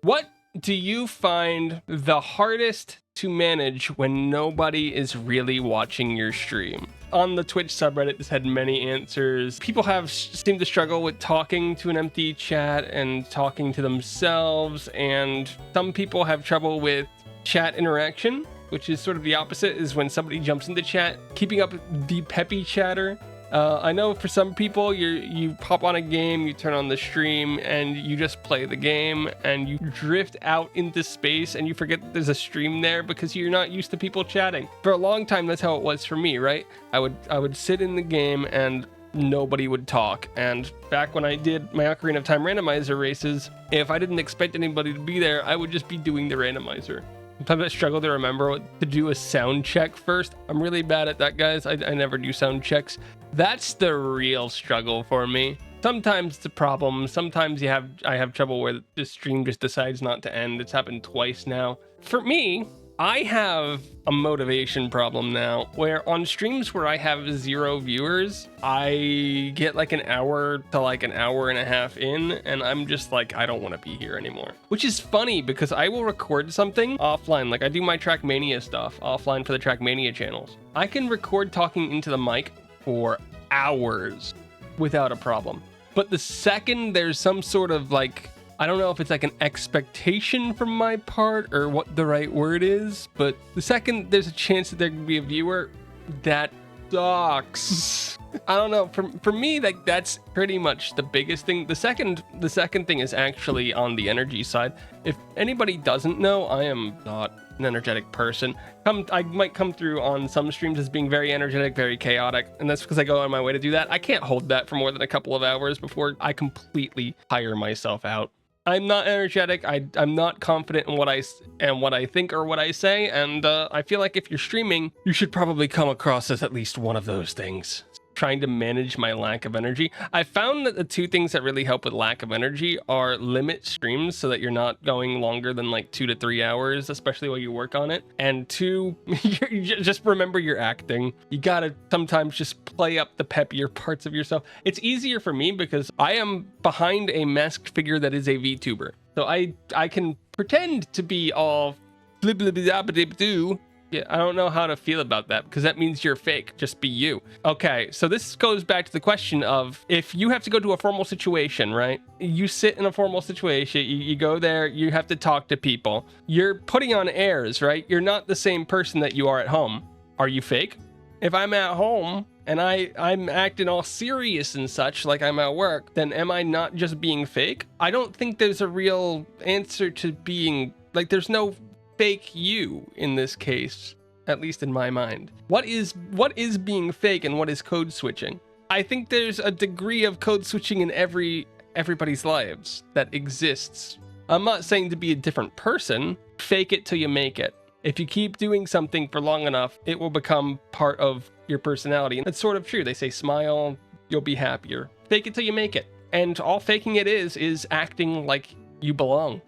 What do you find the hardest to manage when nobody is really watching your stream? On the Twitch subreddit, this had many answers. People seem to struggle with talking to an empty chat and talking to themselves, and some people have trouble with chat interaction, which is sort of the opposite, is when somebody jumps into chat, keeping up the peppy chatter. I know for some people, you pop on a game, you turn on the stream, and you just play the game, and you drift out into space, and you forget that there's a stream there because you're not used to people chatting. For a long time, that's how it was for me, right? I would sit in the game and nobody would talk. And back when I did my Ocarina of Time randomizer races, if I didn't expect anybody to be there, I would just be doing the randomizer. Sometimes I struggle to remember to do a sound check first. I'm really bad at that, guys. I never do sound checks. That's the real struggle for me. Sometimes it's a problem. Sometimes I have trouble where the stream just decides not to end. It's happened twice now. For me, I have a motivation problem now where on streams where I have 0 viewers, I get like an hour to like an hour and a half in, and I'm just like, I don't want to be here anymore. Which is funny because I will record something offline. Like I do my Trackmania stuff offline for the Trackmania channels. I can record talking into the mic for hours without a problem. But the second there's some sort of like, I don't know if it's like an expectation from my part or what the right word is, but the second there's a chance that there can be a viewer, that sucks. I don't know. For me, like that's pretty much the biggest thing. The second thing is actually on the energy side. If anybody doesn't know, I am not an energetic person. I might come through on some streams as being very energetic, very chaotic, and that's because I go on my way to do that. I can't hold that for more than a couple of hours before I completely tire myself out. I'm not energetic. I'm not confident in what I think or what I say, and I feel like if you're streaming, you should probably come across as at least one of those things. Trying to manage my lack of energy. I found that the 2 things that really help with lack of energy are limit streams so that you're not going longer than like 2 to 3 hours, especially while you work on it. And 2, just remember you're acting. You gotta sometimes just play up the peppier parts of yourself. It's easier for me because I am behind a masked figure that is a VTuber. So I can pretend to be all blib blib blab blib doo. Yeah, I don't know how to feel about that because that means you're fake. Just be you. Okay, so this goes back to the question of if you have to go to a formal situation, right? You sit in a formal situation, you go there, you have to talk to people. You're putting on airs, right? You're not the same person that you are at home. Are you fake? If I'm at home and I'm acting all serious and such like I'm at work, then am I not just being fake? I don't think there's a real answer to being, like there's no fake you in this case, at least in my mind. What is being fake and what is code switching? I think there's a degree of code switching in everybody's lives that exists. I'm not saying to be a different person. Fake it till you make it. If you keep doing something for long enough, it will become part of your personality. And that's sort of true. They say smile, you'll be happier. Fake it till you make it. And all faking it is acting like you belong.